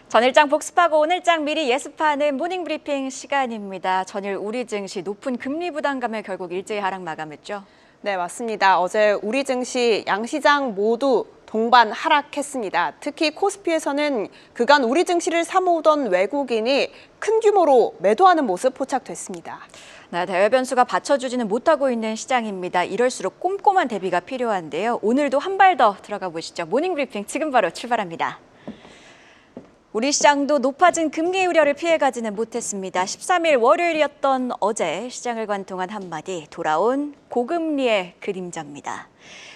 전일장 복습하고 오늘장 미리 예습하는 모닝브리핑 시간입니다. 전일 우리 증시 높은 금리 부담감에 결국 일제히 하락 마감했죠. 네, 맞습니다. 어제 우리 증시 양시장 모두 동반 하락했습니다. 특히 코스피에서는 그간 우리 증시를 사모으던 외국인이 큰 규모로 매도하는 모습 포착됐습니다. 네, 대외 변수가 받쳐주지는 못하고 있는 시장입니다. 이럴수록 꼼꼼한 대비가 필요한데요. 오늘도 한 발 더 들어가 보시죠. 모닝브리핑 지금 바로 출발합니다. 우리 시장도 높아진 금리 우려를 피해가지는 못했습니다. 13일 월요일이었던 어제 시장을 관통한 한마디, 돌아온 고금리의 그림자입니다.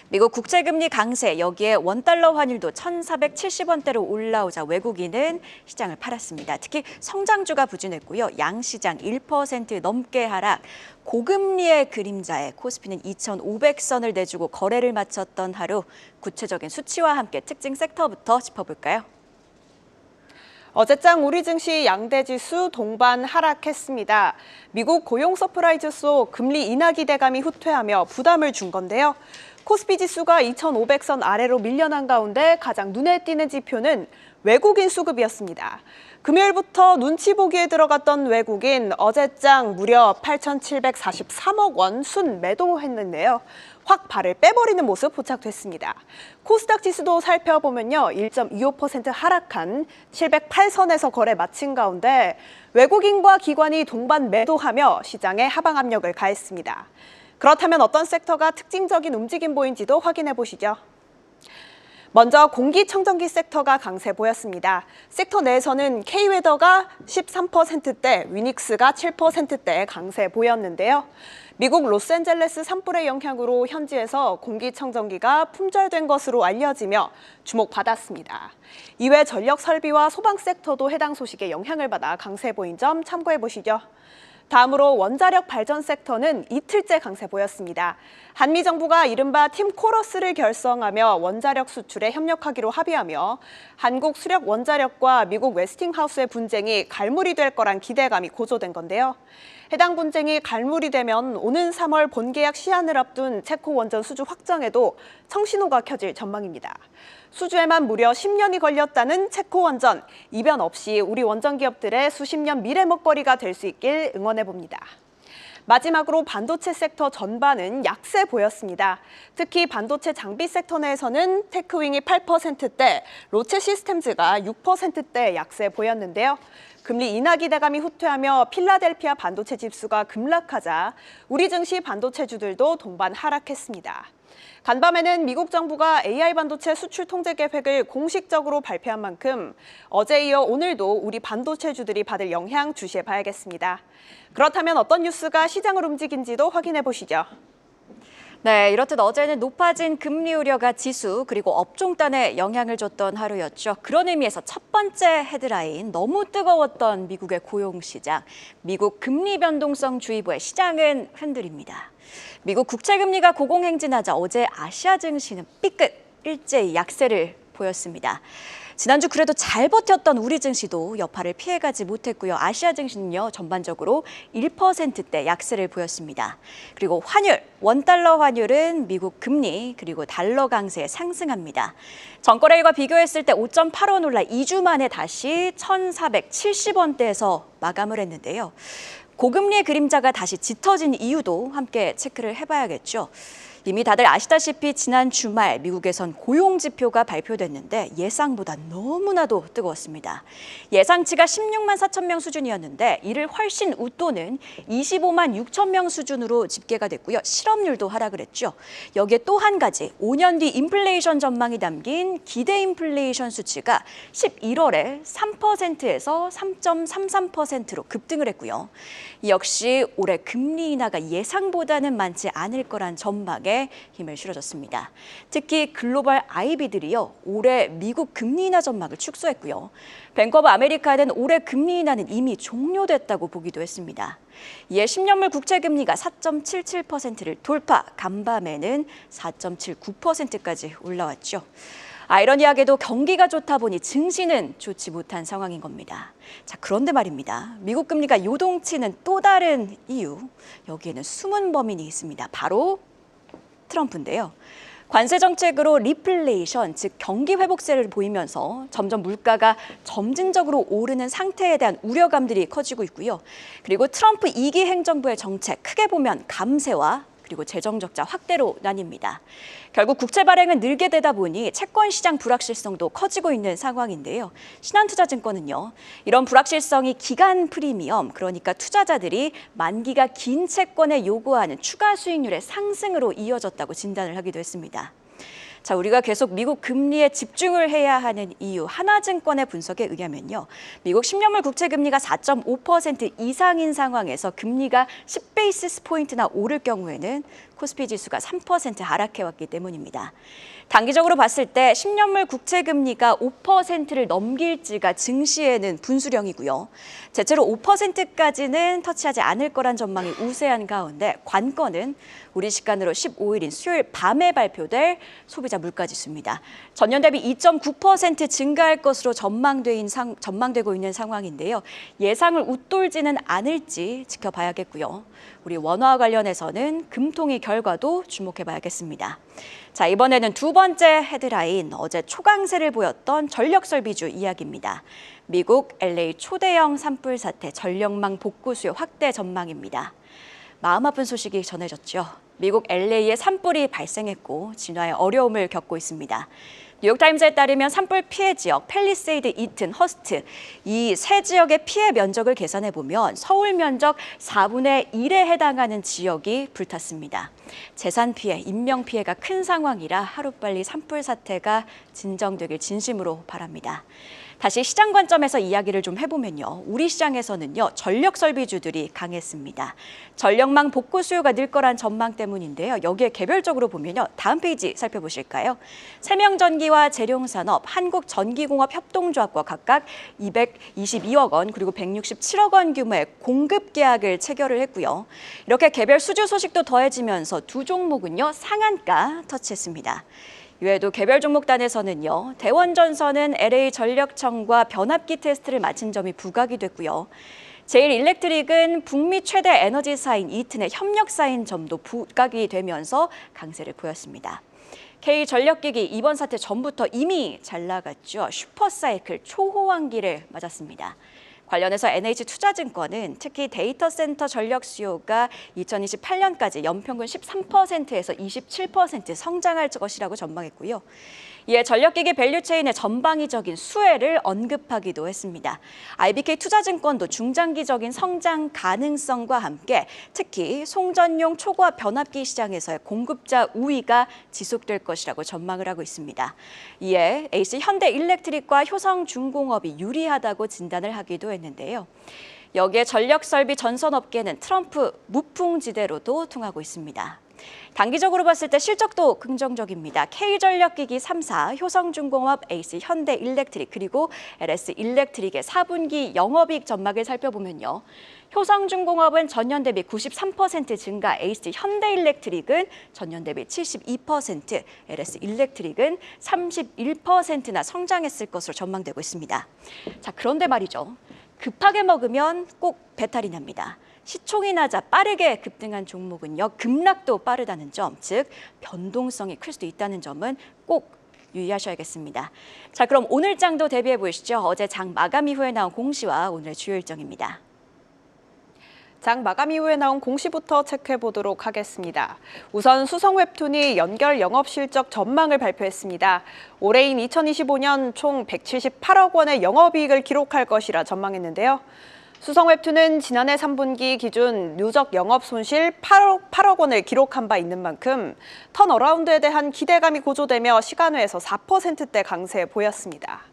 미국 국채금리 강세, 여기에 원달러 환율도 1,470원대로 올라오자 외국인은 시장을 팔았습니다. 특히 성장주가 부진했고요. 양시장 1% 넘게 하락, 고금리의 그림자에 코스피는 2,500선을 내주고 거래를 마쳤던 하루, 구체적인 수치와 함께 특징 섹터부터 짚어볼까요? 어제장 우리 증시 양대 지수 동반 하락했습니다. 미국 고용 서프라이즈 속 금리 인하 기대감이 후퇴하며 부담을 준 건데요. 코스피 지수가 2,500선 아래로 밀려난 가운데 가장 눈에 띄는 지표는 외국인 수급이었습니다. 금요일부터 눈치 보기에 들어갔던 외국인 어제장 무려 8,743억 원 순매도했는데요. 확 발을 빼버리는 모습 포착됐습니다. 코스닥 지수도 살펴보면요. 1.25% 하락한 708선에서 거래 마친 가운데 외국인과 기관이 동반 매도하며 시장에 하방 압력을 가했습니다. 그렇다면 어떤 섹터가 특징적인 움직임 보인지도 확인해 보시죠. 먼저 공기청정기 섹터가 강세 보였습니다. 섹터 내에서는 K웨더가 13%대, 위닉스가 7%대 강세 보였는데요. 미국 로스앤젤레스 산불의 영향으로 현지에서 공기청정기가 품절된 것으로 알려지며 주목받았습니다. 이외 전력 설비와 소방 섹터도 해당 소식에 영향을 받아 강세 보인 점 참고해 보시죠. 다음으로 원자력 발전 섹터는 이틀째 강세 보였습니다. 한미 정부가 이른바 팀 코러스를 결성하며 원자력 수출에 협력하기로 합의하며 한국 수력 원자력과 미국 웨스팅하우스의 분쟁이 갈무리 될 거란 기대감이 고조된 건데요. 해당 분쟁이 갈무리 되면 오는 3월 본계약 시한을 앞둔 체코 원전 수주 확정에도 청신호가 켜질 전망입니다. 수주에만 무려 10년이 걸렸다는 체코 원전, 이변 없이 우리 원전 기업들의 수십 년 미래 먹거리가 될 수 있길 응원해봅니다. 마지막으로 반도체 섹터 전반은 약세 보였습니다. 특히 반도체 장비 섹터 내에서는 테크윙이 8%대, 로체 시스템즈가 6%대 약세 보였는데요. 금리 인하 기대감이 후퇴하며 필라델피아 반도체 지수가 급락하자 우리 증시 반도체주들도 동반 하락했습니다. 간밤에는 미국 정부가 AI 반도체 수출 통제 계획을 공식적으로 발표한 만큼 어제 이어 오늘도 우리 반도체주들이 받을 영향 주시해 봐야겠습니다. 그렇다면 어떤 뉴스가 시장을 움직인지도 확인해 보시죠. 네, 이렇듯 어제는 높아진 금리 우려가 지수 그리고 업종단에 영향을 줬던 하루였죠. 그런 의미에서 첫 번째 헤드라인, 너무 뜨거웠던 미국의 고용시장, 미국 금리 변동성 주의보에 시장은 흔들립니다. 미국 국채금리가 고공행진하자 어제 아시아 증시는 삐끗 일제히 약세를 보였습니다. 지난주 그래도 잘 버텼던 우리 증시도 여파를 피해가지 못했고요. 아시아 증시는요, 전반적으로 1%대 약세를 보였습니다. 그리고 환율, 원달러 환율은 미국 금리 그리고 달러 강세에 상승합니다. 전거래일과 비교했을 때 5.85원 올라 2주 만에 다시 1,470원대에서 마감을 했는데요. 고금리의 그림자가 다시 짙어진 이유도 함께 체크를 해봐야겠죠. 이미 다들 아시다시피 지난 주말 미국에선 고용 지표가 발표됐는데 예상보다 너무나도 뜨거웠습니다. 예상치가 16만 4천 명 수준이었는데 이를 훨씬 웃도는 25만 6천 명 수준으로 집계가 됐고요. 실업률도 하락을 했죠. 여기에 또 한 가지 5년 뒤 인플레이션 전망이 담긴 기대 인플레이션 수치가 11월에 3%에서 3.33%로 급등을 했고요. 역시 올해 금리 인하가 예상보다는 많지 않을 거란 전망에 힘을 실어줬습니다. 특히 글로벌 IB들이요, 올해 미국 금리 인하 전망을 축소했고요. 뱅크 오브 아메리카는 올해 금리 인하는 이미 종료됐다고 보기도 했습니다. 이에 10년물 국채금리가 4.77%를 돌파, 간밤에는 4.79%까지 올라왔죠. 아이러니하게도 경기가 좋다 보니 증시는 좋지 못한 상황인 겁니다. 자, 그런데 말입니다. 미국 금리가 요동치는 또 다른 이유, 여기에는 숨은 범인이 있습니다. 바로 트럼프인데요. 관세 정책으로 리플레이션, 즉 경기 회복세를 보이면서 점점 물가가 점진적으로 오르는 상태에 대한 우려감들이 커지고 있고요. 그리고 트럼프 2기 행정부의 정책, 크게 보면 감세와 그리고 재정 적자 확대로 나뉩니다. 결국 국채 발행은 늘게 되다 보니 채권 시장 불확실성도 커지고 있는 상황인데요. 신한투자증권은요, 이런 불확실성이 기간 프리미엄, 그러니까 투자자들이 만기가 긴 채권에 요구하는 추가 수익률의 상승으로 이어졌다고 진단을 하기도 했습니다. 자, 우리가 계속 미국 금리에 집중을 해야 하는 이유, 하나증권의 분석에 의하면요, 미국 10년물 국채 금리가 4.5% 이상인 상황에서 금리가 10베이시스 포인트나 오를 경우에는 코스피 지수가 3% 하락해왔기 때문입니다. 단기적으로 봤을 때 10년물 국채 금리가 5%를 넘길지가 증시에는 분수령이고요. 대체로 5%까지는 터치하지 않을 거란 전망이 우세한 가운데 관건은 우리 시간으로 15일인 수요일 밤에 발표될 소비자 물가지수입니다. 전년 대비 2.9% 증가할 것으로 전망되고 있는 상황인데요. 예상을 웃돌지는 않을지 지켜봐야겠고요. 우리 원화와 관련해서는 금통위 결과도 주목해봐야겠습니다. 자, 이번에는 두 번째 헤드라인, 어제 초강세를 보였던 전력설비주 이야기입니다. 미국 LA 초대형 산불 사태, 전력망 복구 수요 확대 전망입니다. 마음 아픈 소식이 전해졌죠. 미국 LA에 산불이 발생했고 진화에 어려움을 겪고 있습니다. 뉴욕타임즈에 따르면 산불 피해 지역 팰리세이드, 이튼, 허스트 이 세 지역의 피해 면적을 계산해 보면 서울 면적 4분의 1에 해당하는 지역이 불탔습니다. 재산 피해, 인명 피해가 큰 상황이라 하루빨리 산불 사태가 진정되길 진심으로 바랍니다. 다시 시장 관점에서 이야기를 좀 해보면요. 우리 시장에서는요, 전력 설비주들이 강했습니다. 전력망 복구 수요가 늘 거란 전망 때문인데요. 여기에 개별적으로 보면요. 다음 페이지 살펴보실까요? 세명전기와 재룡산업, 한국전기공업 협동조합과 각각 222억 원 그리고 167억 원 규모의 공급 계약을 체결을 했고요. 이렇게 개별 수주 소식도 더해지면서 두 종목은요, 상한가 터치했습니다. 이외에도 개별 종목단에서는요, 대원전선은 LA전력청과 변압기 테스트를 마친 점이 부각이 됐고요. 제일일렉트릭은 북미 최대 에너지사인 이튼의 협력사인 점도 부각이 되면서 강세를 보였습니다. K전력기기 이번 사태 전부터 이미 잘 나갔죠. 슈퍼사이클 초호황기를 맞았습니다. 관련해서 NH투자증권은 특히 데이터 센터 전력 수요가 2028년까지 연평균 13%에서 27% 성장할 것이라고 전망했고요. 이에 전력기기 밸류체인의 전방위적인 수혜를 언급하기도 했습니다. IBK투자증권도 중장기적인 성장 가능성과 함께 특히 송전용 초고압 변압기 시장에서의 공급자 우위가 지속될 것이라고 전망을 하고 있습니다. 이에 HC현대일렉트릭과 효성중공업이 유리하다고 진단을 하기도 했는데요. 여기에 전력설비 전선업계는 트럼프 무풍지대로도 통하고 있습니다. 단기적으로 봤을 때 실적도 긍정적입니다. K전력기기 3사, 효성중공업, HC현대일렉트릭 그리고 LS일렉트릭의 4분기 영업이익 전망을 살펴보면요. 효성중공업은 전년 대비 93% 증가, HC현대일렉트릭은 전년 대비 72%, LS일렉트릭은 31%나 성장했을 것으로 전망되고 있습니다. 자, 그런데 말이죠. 급하게 먹으면 꼭 배탈이 납니다. 시총이 낮아 빠르게 급등한 종목은요, 급락도 빠르다는 점, 즉 변동성이 클 수도 있다는 점은 꼭 유의하셔야겠습니다. 자, 그럼 오늘 장도 대비해 보시죠. 어제 장 마감 이후에 나온 공시와 오늘의 주요 일정입니다. 장 마감 이후에 나온 공시부터 체크해 보도록 하겠습니다. 우선 수성웹툰이 연결 영업실적 전망을 발표했습니다. 올해인 2025년 총 178억 원의 영업이익을 기록할 것이라 전망했는데요. 수성웹툰은 지난해 3분기 기준 누적 영업 손실 8억 원을 기록한 바 있는 만큼 턴어라운드에 대한 기대감이 고조되며 시간외에서 4%대 강세 보였습니다.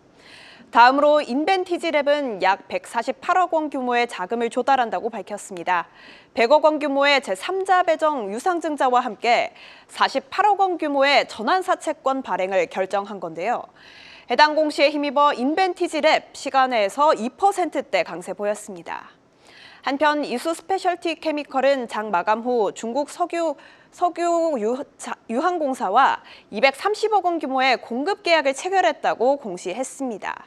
다음으로 인벤티지랩은 약 148억 원 규모의 자금을 조달한다고 밝혔습니다. 100억 원 규모의 제3자 배정 유상증자와 함께 48억 원 규모의 전환사채권 발행을 결정한 건데요. 해당 공시에 힘입어 인벤티지랩 시간외에서 2%대 강세 보였습니다. 한편 이수 스페셜티 케미컬은 장 마감 후 중국 석유 유한공사와 230억 원 규모의 공급 계약을 체결했다고 공시했습니다.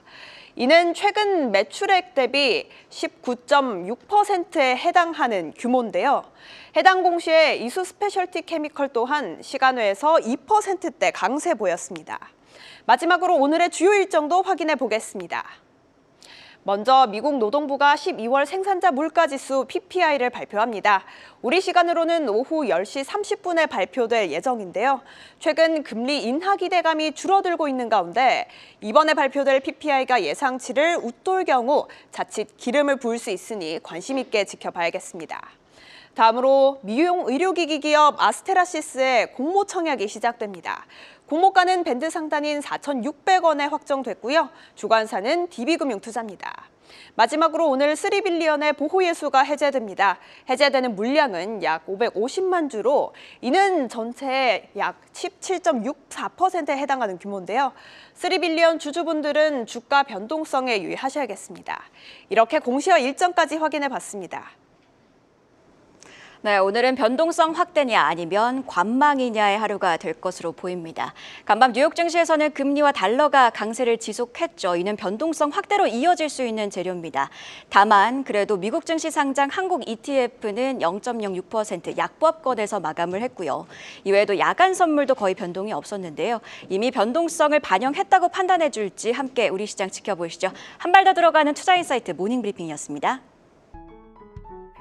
이는 최근 매출액 대비 19.6%에 해당하는 규모인데요. 해당 공시에 이수 스페셜티 케미컬 또한 시간외에서 2%대 강세 보였습니다. 마지막으로 오늘의 주요 일정도 확인해 보겠습니다. 먼저 미국 노동부가 12월 생산자 물가지수 PPI를 발표합니다. 우리 시간으로는 오후 10시 30분에 발표될 예정인데요. 최근 금리 인하 기대감이 줄어들고 있는 가운데 이번에 발표될 PPI가 예상치를 웃돌 경우 자칫 기름을 부을 수 있으니 관심 있게 지켜봐야겠습니다. 다음으로 미용 의료기기 기업 아스테라시스의 공모 청약이 시작됩니다. 공모가는 밴드 상단인 4,600원에 확정됐고요. 주관사는 DB금융투자입니다. 마지막으로 오늘 3빌리언의 보호예수가 해제됩니다. 해제되는 물량은 약 550만 주로 이는 전체의 약 17.64%에 해당하는 규모인데요. 3빌리언 주주분들은 주가 변동성에 유의하셔야겠습니다. 이렇게 공시와 일정까지 확인해 봤습니다. 네, 오늘은 변동성 확대냐 아니면 관망이냐의 하루가 될 것으로 보입니다. 간밤 뉴욕 증시에서는 금리와 달러가 강세를 지속했죠. 이는 변동성 확대로 이어질 수 있는 재료입니다. 다만 그래도 미국 증시 상장 한국 ETF는 0.06% 약보합권에서 마감을 했고요. 이외에도 야간 선물도 거의 변동이 없었는데요. 이미 변동성을 반영했다고 판단해 줄지 함께 우리 시장 지켜보시죠. 한 발 더 들어가는 투자인사이트 모닝브리핑이었습니다.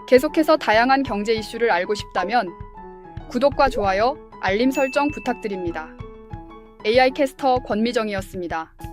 계속해서 다양한 경제 이슈를 알고 싶다면 구독과 좋아요, 알림 설정 부탁드립니다. AI 캐스터 권미정이었습니다.